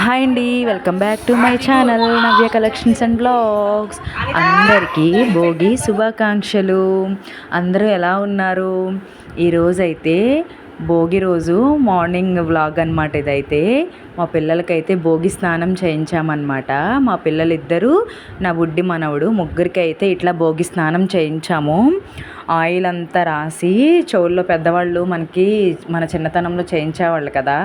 Hi అండి, welcome back to my channel Navya collections and blogs. అందరికీ భోగి శుభాకాంక్షలు. అందరూ ఎలా ఉన్నారు? ఈరోజైతే భోగి రోజు మార్నింగ్ వ్లాగ్ అనమాట. ఇదైతే మా పిల్లలకైతే భోగి స్నానం చేయించామన్నమాట. మా పిల్లలిద్దరూ నా బుడ్డి మనవడు ముగ్గురికి అయితే ఇట్లా భోగి స్నానం చేయించాము. ఆయిల్ అంతా రాసి చెవుల్లో పెద్దవాళ్ళు మనకి మన చిన్నతనంలో చేయించేవాళ్ళు కదా,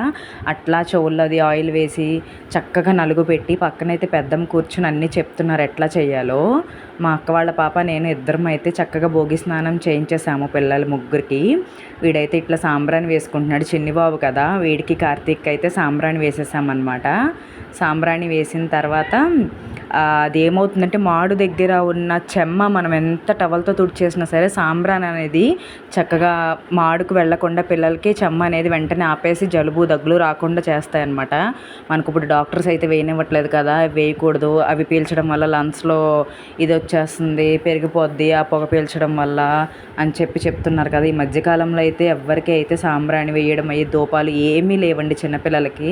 అట్లా చెవుల్లో అది ఆయిల్ వేసి చక్కగా నలుగు పెట్టి పక్కనైతే పెద్దమ్మ కూర్చుని అన్నీ చెప్తున్నారు ఎట్లా చేయాలో. మా అక్క వాళ్ళ పాప నేను ఇద్దరం అయితే చక్కగా భోగి స్నానం చేయించేసాము పిల్లలు ముగ్గురికి. వీడైతే ఇట్లా సాంబ్రాణి వేసుకుంటున్నాడు, చిన్నిబాబు కదా, వీడికి కార్తీక్ అయితే సాంబ్రాణి వేసేసామన్నమాట. సాంబ్రాణి వేసిన తర్వాత అది ఏమవుతుందంటే మాడు దగ్గర ఉన్న చెమ్మ మనం ఎంత టవల్తో తుడిచేసినా సరే సాంబ్రాణి అనేది చక్కగా మాడుకు వెళ్లకుండా పిల్లలకి చెమ్మ అనేది వెంటనే ఆపేసి జలుబు దగ్గులు రాకుండా చేస్తాయన్నమాట. మనకు ఇప్పుడు డాక్టర్స్ అయితే వేయనివ్వట్లేదు కదా, వేయకూడదు, అవి పీల్చడం వల్ల లంగ్స్లో ఇది వచ్చేస్తుంది, పెరిగిపోద్ది ఆ పొగ పీల్చడం వల్ల అని చెప్తున్నారు కదా. ఈ మధ్యకాలంలో అయితే ఎవ్వరికి అయితే సాంబ్రాణి వేయడం అయ్యి దూపాలు ఏమీ లేవండి చిన్నపిల్లలకి.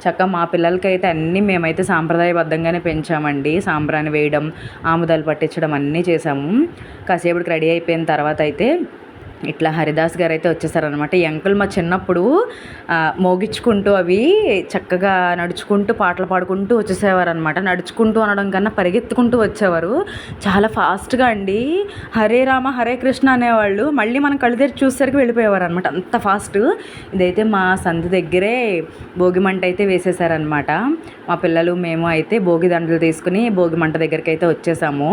చక్కగా మా పిల్లలకి అయితే అన్నీ మేమైతే సాంప్రదాయబద్ధంగానే పెంచామండి. సాంబ్రాణి వేయడం, ఆముదాలు పట్టించడం అన్నీ చేసాము. కాసేపటికి రెడీ అయిపోయిన తర్వాత అయితే ఇట్లా హరిదాస్ గారు అయితే వచ్చేసారనమాట. ఈ అంకుల్ మా చిన్నప్పుడు మోగించుకుంటూ అవి చక్కగా నడుచుకుంటూ పాటలు పాడుకుంటూ వచ్చేసేవారు అనమాట. నడుచుకుంటూ అనడం కన్నా పరిగెత్తుకుంటూ వచ్చేవారు, చాలా ఫాస్ట్గా అండి. హరే రామ హరే కృష్ణ అనేవాళ్ళు, మళ్ళీ మనం కళ్ళు తెరిచి చూసేసరికి వెళ్ళిపోయేవారు అనమాట, అంత ఫాస్ట్. ఇదైతే మా సందు దగ్గరే భోగి మంట అయితే వేసేసారనమాట. మా పిల్లలు మేము అయితే భోగి దండలు తీసుకుని భోగి మంట దగ్గరికి అయితే వచ్చేసాము.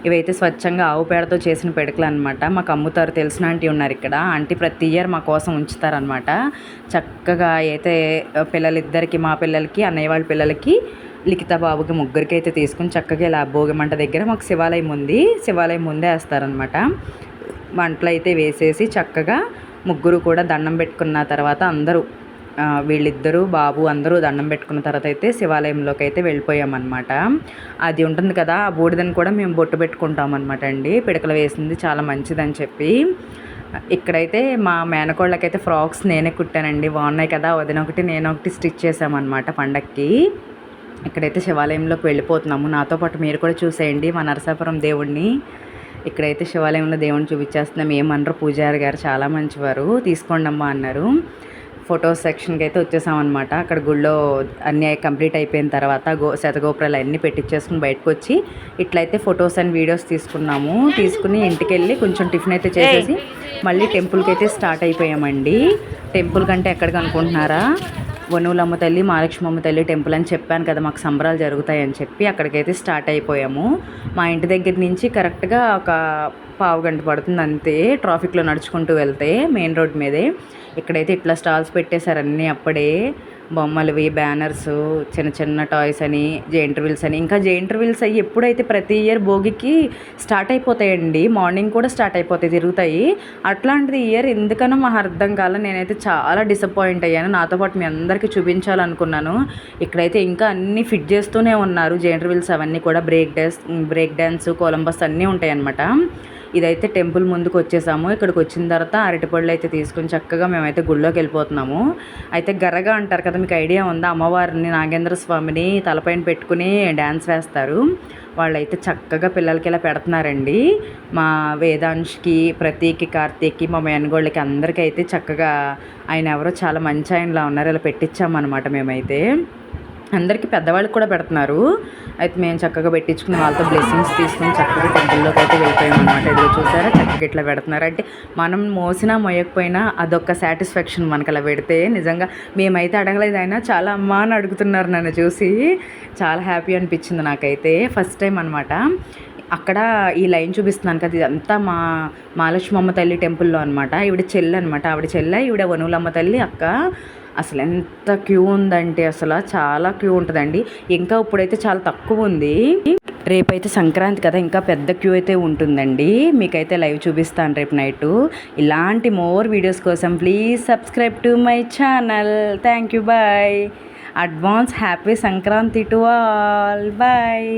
ఇవైతే స్వచ్ఛంగా ఆవు పేడతో చేసిన పిడకలు అనమాట. మాకు అమ్ముతారు, తెలిసిన ఆంటీ ఉన్నారు ఇక్కడ. ఆంటీ ప్రతి ఇయర్ మా కోసం ఉంచుతారనమాట. చక్కగా అయితే పిల్లలిద్దరికి, మా పిల్లలకి, అన్నయ్య వాళ్ళ పిల్లలకి, లిఖిత బాబుకి ముగ్గురికి అయితే తీసుకుని చక్కగా ఇలా భోగి మంట దగ్గర మాకు శివాలయం ఉంది, శివాలయం ముందే వేస్తారనమాట. మంటలు అయితే వేసేసి చక్కగా ముగ్గురు కూడా దండం పెట్టుకున్న తర్వాత అందరూ వీళ్ళిద్దరూ బాబు అందరూ దండం పెట్టుకున్న తర్వాత అయితే శివాలయంలోకి అయితే వెళ్ళిపోయామన్నమాట. అది ఉంటుంది కదా, ఆ బూడిదని కూడా మేము బొట్టు పెట్టుకుంటాం అనమాట అండి. పిడకలు వేసింది చాలా మంచిదని చెప్పి. ఇక్కడైతే మా మేనకోళ్ళకైతే ఫ్రాక్స్ నేనే కుట్టానండి, బాగున్నాయి కదా, వదిన ఒకటి నేను ఒకటి స్టిచ్ చేసామన్నమాట పండక్కి. ఇక్కడైతే శివాలయంలోకి వెళ్ళిపోతున్నాము. నాతో పాటు మీరు కూడా చూసేయండి మా నరసాపురం దేవుడిని. ఇక్కడైతే శివాలయంలో దేవుడిని చూపించేస్తున్నాం. ఏమన్నారు పూజారి గారు, చాలా మంచివారు, తీసుకోండి అమ్మా అన్నారు. ఫొటోస్ సెక్షన్కి అయితే వచ్చేసామన్నమాట. అక్కడ గుళ్ళో అన్నీ కంప్లీట్ అయిపోయిన తర్వాత శతగోపురాలు అన్నీ పెట్టించేసుకుని బయటకు వచ్చి ఇట్లయితే ఫొటోస్ అండ్ వీడియోస్ తీసుకున్నాము. తీసుకుని ఇంటికి వెళ్ళి కొంచెం టిఫిన్ అయితే చేసేసి మళ్ళీ టెంపుల్కి అయితే స్టార్ట్ అయిపోయామండి. టెంపుల్ కంటే ఎక్కడికి అనుకుంటున్నారా, వనువులమ్మ తల్లి, మహాలక్ష్మమ్మ తల్లి టెంపుల్ అని చెప్పాను కదా, మాకు సంబరాలు జరుగుతాయని చెప్పి అక్కడికైతే స్టార్ట్ అయిపోయాము. మా ఇంటి దగ్గర నుంచి కరెక్ట్గా ఒక పావు గంట పడుతుంది అంతే, ట్రాఫిక్లో నడుచుకుంటూ వెళ్తే మెయిన్ రోడ్ మీదే. ఇక్కడైతే ఇట్లా స్టాల్స్ పెట్టేశారు అన్నీ అప్పుడే, బొమ్మలవి, బ్యానర్స్, చిన్న చిన్న టాయ్స్ అని, జెయింట్ వీల్స్ అని. ఇంకా జెయింట్ వీల్స్ అయ్యి ఎప్పుడైతే ప్రతి ఇయర్ భోగికి స్టార్ట్ అయిపోతాయండి, మార్నింగ్ కూడా స్టార్ట్ అయిపోతాయి, తిరుగుతాయి. అట్లాంటిది ఇయర్ ఎందుకనో మా అర్థం కాల. నేనైతే చాలా డిసప్పాయింట్ అయ్యాను. నాతో పాటు మీ అందరికీ చూపించాలనుకున్నాను. ఇక్కడైతే ఇంకా అన్నీ ఫిట్ చేస్తూనే ఉన్నారు జెయింట్ వీల్స్ అవన్నీ కూడా. బ్రేక్ డ్యాన్స్, కొలంబస్ అన్నీ ఉంటాయి అన్నమాట. ఇదైతే టెంపుల్ ముందుకు వచ్చేసాము. ఇక్కడికి వచ్చిన తర్వాత అరటిపళ్ళు అయితే తీసుకుని చక్కగా మేమైతే గుళ్ళోకి వెళ్ళిపోతున్నాము. అయితే గరగా అంటారు కదా, మీకు ఐడియా ఉందా? అమ్మవారిని, నాగేంద్ర స్వామిని తలపైన పెట్టుకుని డ్యాన్స్ వేస్తారు. వాళ్ళైతే చక్కగా పిల్లలకి ఇలా పెడుతున్నారండి. మా వేదాంష్కి, ప్రతీక్కి, కార్తీక్కి, మా మేనగోళ్ళకి అందరికీ అయితే చక్కగా ఆయన ఎవరో చాలా మంచి ఆయనలా ఉన్నారు, ఇలా పెట్టించామన్నమాట. మేమైతే అందరికీ పెద్దవాళ్ళకి కూడా పెడుతున్నారు. అయితే మేము చక్కగా పెట్టించుకుని వాళ్ళతో బ్లెస్సింగ్స్ తీసుకుని చక్కగా టెంపుల్లోకి అయితే వెళ్ళిపోయామన్నమాట. ఇదిగో చూసారా, చక్కగా ఇట్లా పెడుతున్నారు. అంటే మనం మోసినా మోయకపోయినా అదొక సాటిస్ఫాక్షన్ మనకు అలా పెడితే. నిజంగా మేమైతే అడగలేదు, అయినా చాలా అమ్మ అని అడుగుతున్నారు నన్ను చూసి. చాలా హ్యాపీ అనిపించింది నాకైతే, ఫస్ట్ టైం అనమాట. అక్కడ ఈ లైన్ చూపిస్తున్నాను కదా, ఇదంతా మా మహాలక్ష్మమ్మ తల్లి టెంపుల్లో అనమాట. ఈవిడ చెల్లి అనమాట, ఆవిడ చెల్లె, ఈవిడ వనువులమ్మ తల్లి అక్క. అసలు ఎంత క్యూ ఉందంటే అసలు చాలా క్యూ ఉంటుందండి. ఇంకా ఇప్పుడైతే చాలా తక్కువ ఉంది. రేపైతే సంక్రాంతి కదా, ఇంకా పెద్ద క్యూ అయితే ఉంటుందండి. మీకైతే లైవ్ చూపిస్తాను రేపు నైటు. ఇలాంటి మోర్ వీడియోస్ కోసం please subscribe to my channel. Thank you, bye. Advance happy Sankranti to all, bye.